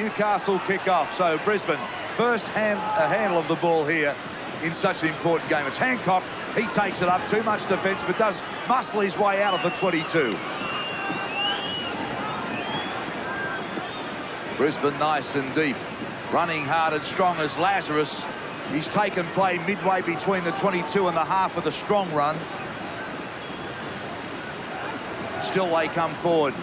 Newcastle kick off. So Brisbane first handle of the ball here in such an important game. It's Hancock. He takes it up. Too much defence, but does muscle his way out of the 22. Brisbane nice and deep. Running hard and strong as Lazarus. He's taken play midway between the 22 and the half of the strong run. Still they come forward.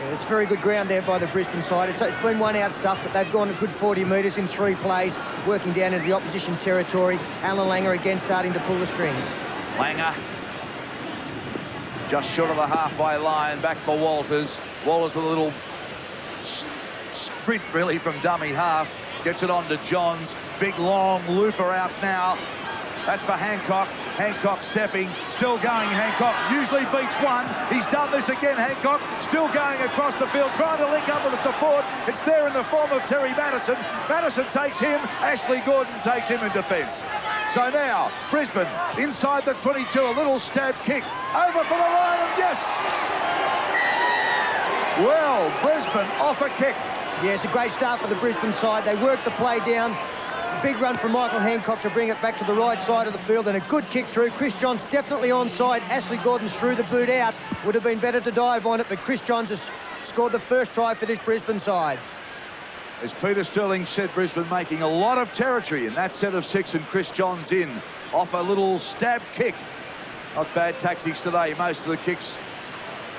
Yeah, it's very good ground there by the Brisbane side. It's been one out stuff, but they've gone a good 40 metres in 3 plays, working down into the opposition territory. Alan Langer again starting to pull the strings. Langer just short of the halfway line, back for Walters. Walters with a little sprint really from dummy half. Gets it on to Johns. Big long looper out now. That's for Hancock. Hancock stepping, still going Hancock. Usually beats one. He's done this again, Hancock. Still going across the field, trying to link up with the support. It's there in the form of Terry Madison. Madison takes him. Ashley Gordon takes him in defence. So now, Brisbane inside the 22. A little stab kick. Over for the line, and yes! Well, Brisbane off a kick. Yeah, it's a great start for the Brisbane side. They worked the play down. Big run from Michael Hancock to bring it back to the right side of the field, and a good kick through. Chris Johns definitely onside. Ashley Gordon threw the boot out. Would have been better to dive on it, but Chris Johns has scored the first try for this Brisbane side. As Peter Sterling said, Brisbane making a lot of territory in that set of 6, and Chris Johns in off a little stab kick. Not bad tactics today. Most of the kicks,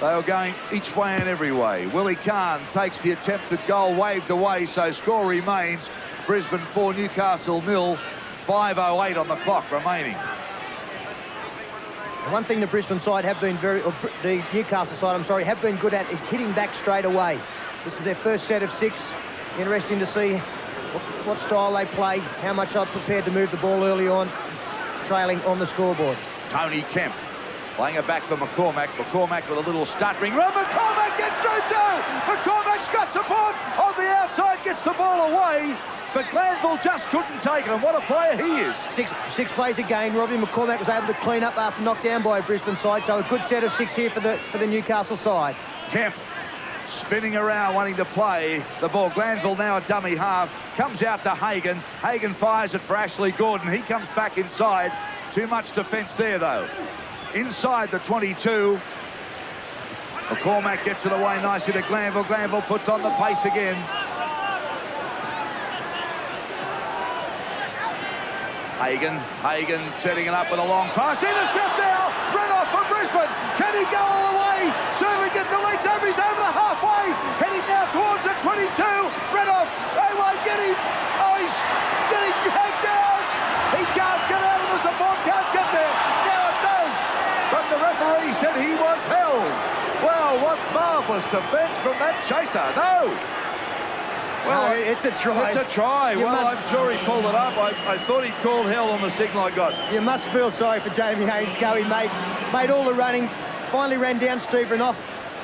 they were going each way and every way. Willie Kahn takes the attempted goal, waved away, so score remains Brisbane 4, Newcastle 0, 5:08 on the clock remaining. One thing the Brisbane side have been the Newcastle side, I'm sorry, have been good at is hitting back straight away. This is their first set of 6. Interesting to see what style they play, how much they're prepared to move the ball early on, trailing on the scoreboard. Tony Kemp playing it back for McCormack. McCormack with a little stuttering run. McCormack gets through too. McCormack's got support on the outside, gets the ball away. But Glanville just couldn't take it, and what a player he is. Six plays again. Robbie McCormack was able to clean up after knocked down by a Brisbane side, so a good set of 6 here for the Newcastle side. Kemp spinning around, wanting to play the ball. Glanville now a dummy half. Comes out to Hagan. Hagan fires it for Ashley Gordon. He comes back inside. Too much defence there, though. Inside the 22. McCormack gets it away nicely to Glanville. Glanville puts on the pace again. Hagan setting it up with a long pass. Intercept now. Run off for Brisbane. Can he go all the way? Certainly get the legs over. He's over the halfway. Heading now towards the 22. Run off. They won't get him. Oh, he's getting dragged down. He can't get out of the support. Can't get there. Now it does. But the referee said he was held. Well, what marvellous defence from that chaser. No. Well, it's a try. It's a try. I'm sure he called it up. I thought he called hell on the signal I got. You must feel sorry for Jamie Haynes-Go. He made all the running, finally ran down Steve Renouf.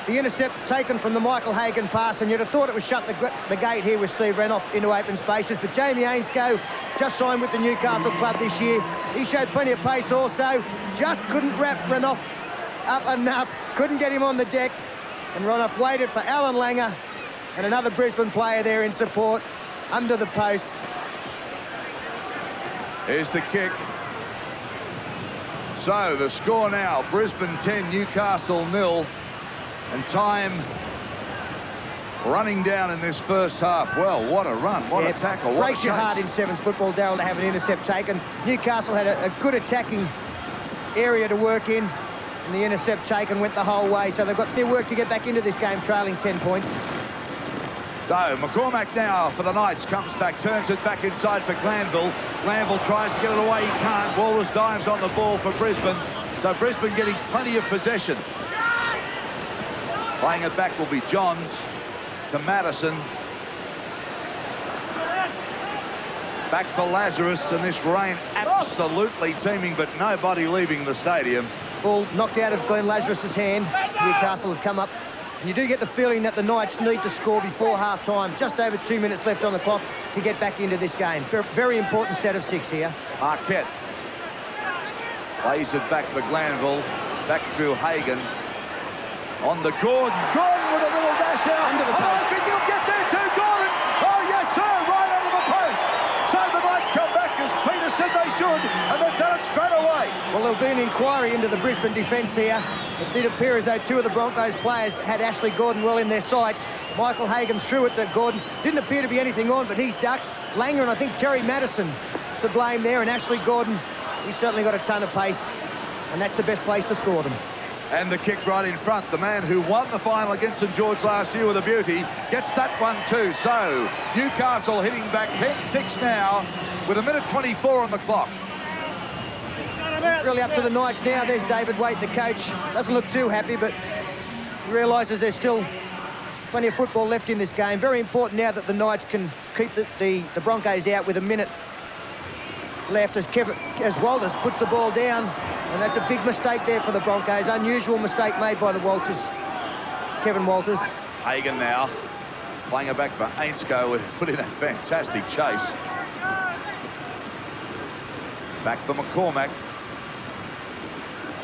The intercept taken from the Michael Hagan pass, and you'd have thought it was shut the gate here with Steve Renouf into open spaces. But Jamie Haynes-Go just signed with the Newcastle club this year. He showed plenty of pace also. Just couldn't wrap Renouf up enough. Couldn't get him on the deck. And Renouf waited for Alan Langer. And another Brisbane player there in support, under the posts. Here's the kick. So the score now, Brisbane 10, Newcastle 0. And time running down in this first half. Well, what a run, what a tackle, what breaks your heart in 7's football, Darryl, to have an intercept taken. Newcastle had a good attacking area to work in, and the intercept taken went the whole way. So they've got their work to get back into this game, trailing 10 points. So McCormack now for the Knights comes back, turns it back inside for Glanville. Glanville tries to get it away, he can't. Walrus dives on the ball for Brisbane. So Brisbane getting plenty of possession. Playing it back will be Johns to Madison. Back for Lazarus, and this rain absolutely teeming, but nobody leaving the stadium. Ball knocked out of Glenn Lazarus's hand. Newcastle have come up. And you do get the feeling that the Knights need to score before half-time. Just over 2 minutes left on the clock to get back into this game. Very important set of 6 here. Arquette plays it back for Glanville. Back through Hagan. On the Gordon. Gordon with a little dash out. Under the post. I think he'll get there too, Gordon. Well, there'll be an inquiry into the Brisbane defence here. It did appear as though two of the Broncos players had Ashley Gordon well in their sights. Michael Hagan threw it to Gordon. Didn't appear to be anything on, but he's ducked. Langer and I think Terry Madison to blame there, and Ashley Gordon, he's certainly got a ton of pace, and that's the best place to score them. And the kick right in front. The man who won the final against St George last year with a beauty gets that one too. So Newcastle hitting back 10-6 now with 1:24 on the clock. Really up to the Knights now. There's David Waite, the coach. Doesn't look too happy, but realises there's still plenty of football left in this game. Very important now that the Knights can keep the Broncos out with a minute left as Walters puts the ball down, and that's a big mistake there for the Broncos. Unusual mistake made by the Walters, Kevin Walters. Hagan now playing it back for Ainscough, with put in a fantastic chase. Back for McCormack.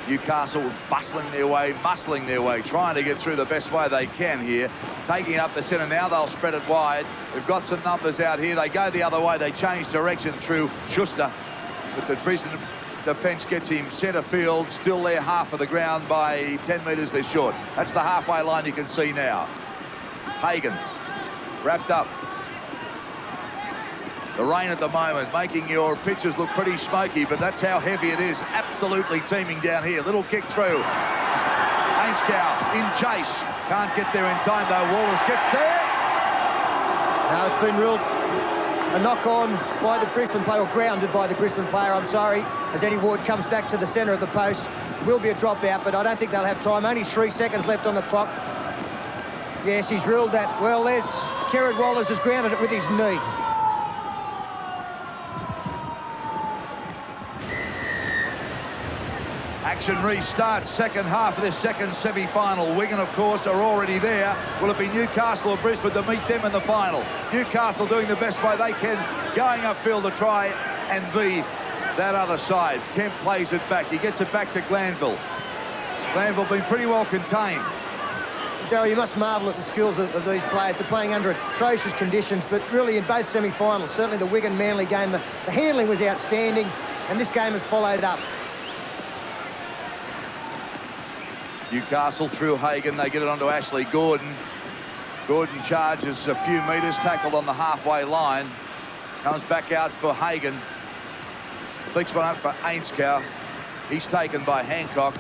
Newcastle bustling their way, muscling their way, trying to get through the best way they can here. Taking up the centre now, they'll spread it wide. They've got some numbers out here. They go the other way. They change direction through Schuster. But the Brisbane defence gets him centre field, still there half of the ground by 10 metres they're short. That's the halfway line you can see now. Hagan wrapped up. The rain at the moment making your pitches look pretty smoky, but that's how heavy it is. Absolutely teeming down here. Little kick through. Ainscough in chase. Can't get there in time though. Wallace gets there. Now it's been ruled a knock-on by the Brisbane player, or grounded by the Brisbane player, I'm sorry, as Eddie Ward comes back to the centre of the post. Will be a dropout, but I don't think they'll have time. Only 3 seconds left on the clock. Yes, he's ruled that. Well, there's Kerrod Wallace has grounded it with his knee. Action restarts, second half of this second semi-final. Wigan, of course, are already there. Will it be Newcastle or Brisbane to meet them in the final? Newcastle doing the best way they can, going upfield to try and be that other side. Kemp plays it back. He gets it back to Glanville. Glanville been pretty well contained. Darryl, you must marvel at the skills of these players. They're playing under atrocious conditions, but really in both semi-finals, certainly the Wigan-Manly game, the handling was outstanding, and this game has followed up. Newcastle through Hagan, they get it onto Ashley Gordon. Gordon charges a few metres, tackled on the halfway line. Comes back out for Hagan. Flicks one up for Ainscough. He's taken by Hancock.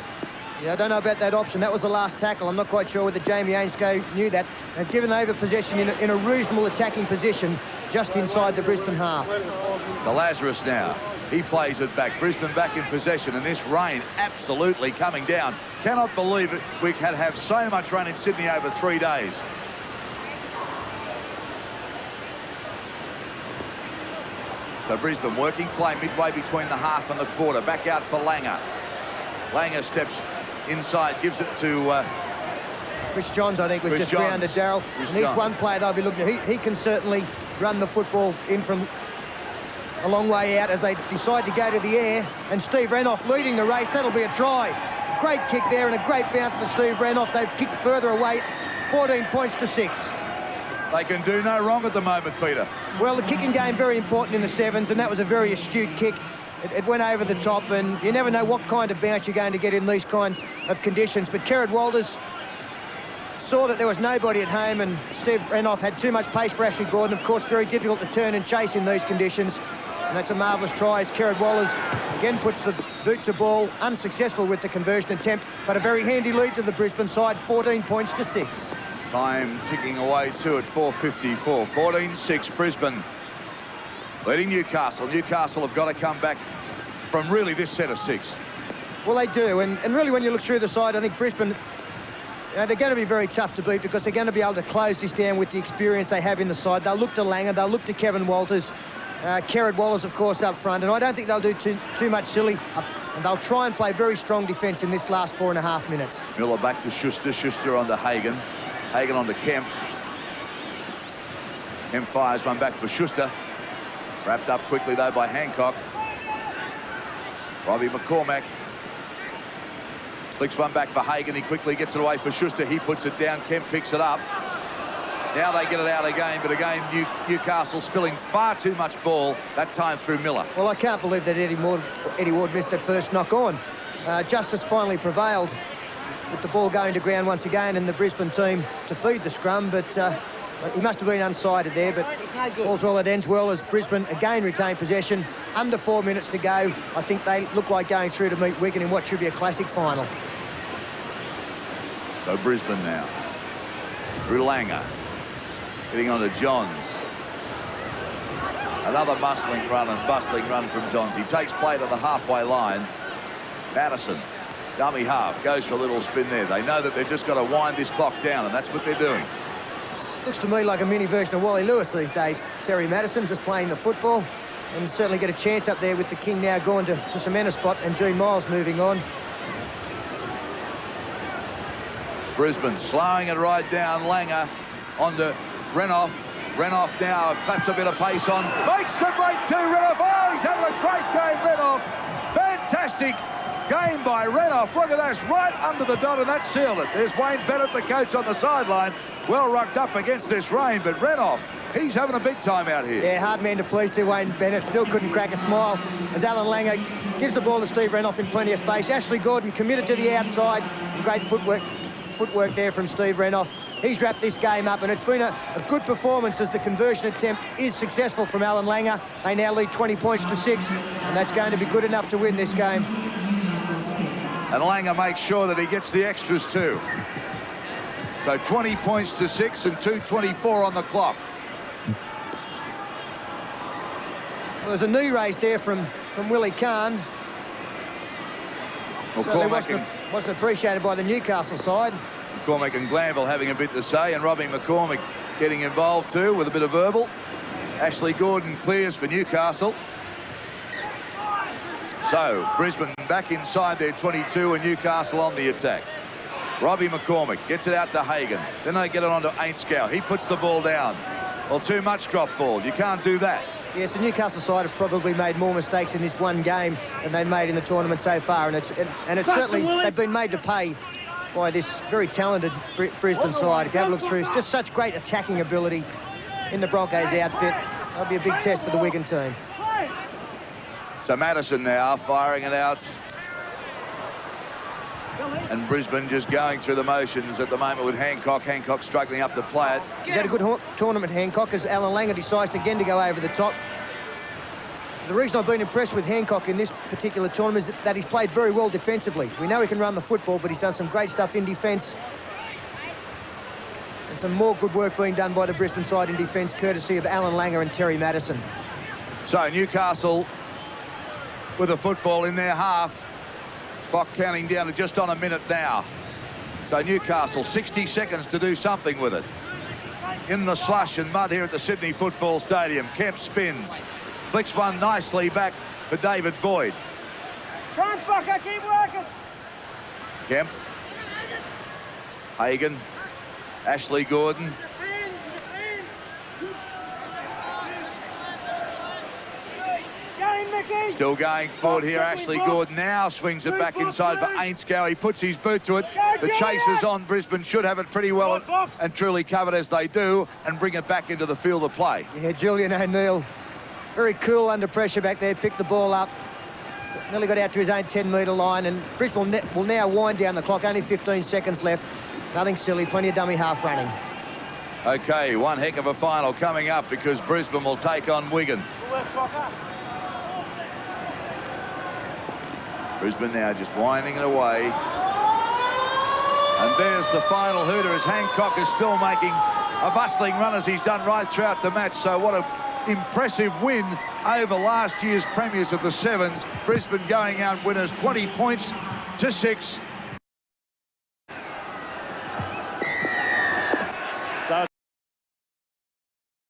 Yeah, I don't know about that option. That was the last tackle. I'm not quite sure whether Jamie Ainscough knew that. They've given over possession in a reasonable attacking position just inside the Brisbane half. To Lazarus now. He plays it back. Brisbane back in possession, and this rain absolutely coming down. Cannot believe it. We can have so much rain in Sydney over 3 days. So Brisbane working play midway between the half and the quarter. Back out for Langer. Langer steps inside, gives it to Chris Johns, I think, was just grounded, Darryl. And he's one player they'll be looking at. He can certainly run the football in from a long way out as they decide to go to the air. And Steve Renouf leading the race. That'll be a try. Great kick there and a great bounce for Steve Renouf. They've kicked further away, 14 points to 6. They can do no wrong at the moment, Peter. Well, the kicking game very important in the Sevens, and that was a very astute kick. It went over the top, and you never know what kind of bounce you're going to get in these kinds of conditions. But Kerrod Walters saw that there was nobody at home, and Steve Renouf had too much pace for Ashley Gordon. Of course, very difficult to turn and chase in these conditions. And that's a marvellous try as Kerrod Wallace again puts the boot to ball, unsuccessful with the conversion attempt, but a very handy lead to the Brisbane side, 14 points to 6. Time ticking away too at 4:54. 14-6 Brisbane leading Newcastle. Newcastle have got to come back from really this set of 6. Well, they do, and really when you look through the side, I think Brisbane, they're going to be very tough to beat because they're going to be able to close this down with the experience they have in the side. They'll look to Langer, they'll look to Kevin Walters. Kerrod Wallace, of course, up front, and I don't think they'll do too much silly, and they'll try and play very strong defence in this last 4.5 minutes. Miller back to Schuster, Schuster on to Hagan, Hagan on to Kemp. Kemp fires one back for Schuster. Wrapped up quickly, though, by Hancock. Robbie McCormack flicks one back for Hagan. He quickly gets it away for Schuster. He puts it down. Kemp picks it up. Now they get it out again, but again, Newcastle spilling far too much ball, that time through Miller. Well, I can't believe that Eddie Ward missed that first knock on. Justice finally prevailed with the ball going to ground once again and the Brisbane team to feed the scrum, but he must have been unsighted there, but all's well that ends well as Brisbane again retain possession. Under 4 minutes to go. I think they look like going through to meet Wigan in what should be a classic final. So Brisbane now. Through Langer. Getting on to Johns. Another bustling run from Johns. He takes play to the halfway line. Madison, dummy half, goes for a little spin there. They know that they've just got to wind this clock down, and that's what they're doing. Looks to me like a mini version of Wally Lewis these days. Terry Madison just playing the football, and certainly get a chance up there with the King now going to cement a spot and Gene Miles moving on. Brisbane slowing it right down. Langer onto Renouf. Renouf now claps a bit of pace on. Makes the break to Renouf. Oh, he's having a great game, Renouf. Fantastic game by Renouf. Look at that, right under the dot, and that sealed it. There's Wayne Bennett, the coach, on the sideline. Well rucked up against this rain, but Renouf, he's having a big time out here. Yeah, hard man to please to Wayne Bennett. Still couldn't crack a smile as Alan Langer gives the ball to Steve Renouf in plenty of space. Ashley Gordon committed to the outside. Great footwork there from Steve Renouf. He's wrapped this game up, and it's been a good performance as the conversion attempt is successful from Alan Langer. They now lead 20 points to 6, and that's going to be good enough to win this game. And Langer makes sure that he gets the extras too. So 20 points to 6 and 2:24 on the clock. Well, there's a knee raise there from Willie Kahn. So wasn't appreciated by the Newcastle side. McCormick and Glanville having a bit to say, and Robbie McCormick getting involved too with a bit of verbal. Ashley Gordon clears for Newcastle. So Brisbane back inside their 22 and Newcastle on the attack. Robbie McCormick gets it out to Hagan. Then they get it on to Ainskow. He puts the ball down. Well, too much drop ball. You can't do that. Yes, the Newcastle side have probably made more mistakes in this one game than they've made in the tournament so far, and it's certainly they've been made to pay by this very talented Brisbane side. If you have a look through, it's just such great attacking ability in the Broncos outfit. That'll be a big test for the Wigan team. So Madison now firing it out. And Brisbane just going through the motions at the moment with Hancock. Hancock struggling up to play it. He's had a good tournament, Hancock, as Alan Langer decides again to go over the top. The reason I've been impressed with Hancock in this particular tournament is that he's played very well defensively. We know he can run the football, but he's done some great stuff in defence. And some more good work being done by the Brisbane side in defence, courtesy of Alan Langer and Terry Madison. So Newcastle with the football in their half. Clock counting down to just on a minute now. So Newcastle, 60 seconds to do something with it. In the slush and mud here at the Sydney Football Stadium. Kemp spins. Flicks one nicely back for David Boyd. Come on, fucker, keep working. Kemp. Hagan. Ashley Gordon. Still going forward here. Ashley Gordon now swings it back inside for Ainskow. He puts his boot to it. The chasers on Brisbane should have it pretty well and truly covered as they do and bring it back into the field of play. Yeah, Julian O'Neill, very cool under pressure back there, picked the ball up. Nearly got out to his own 10-metre line, and Brisbane will now wind down the clock. Only 15 seconds left. Nothing silly, plenty of dummy half running. Okay, one heck of a final coming up because Brisbane will take on Wigan. Brisbane now just winding it away. And there's the final hooter as Hancock is still making a bustling run as he's done right throughout the match. So what an impressive win over last year's premiers of the Sevens. Brisbane going out winners 20 points to 6.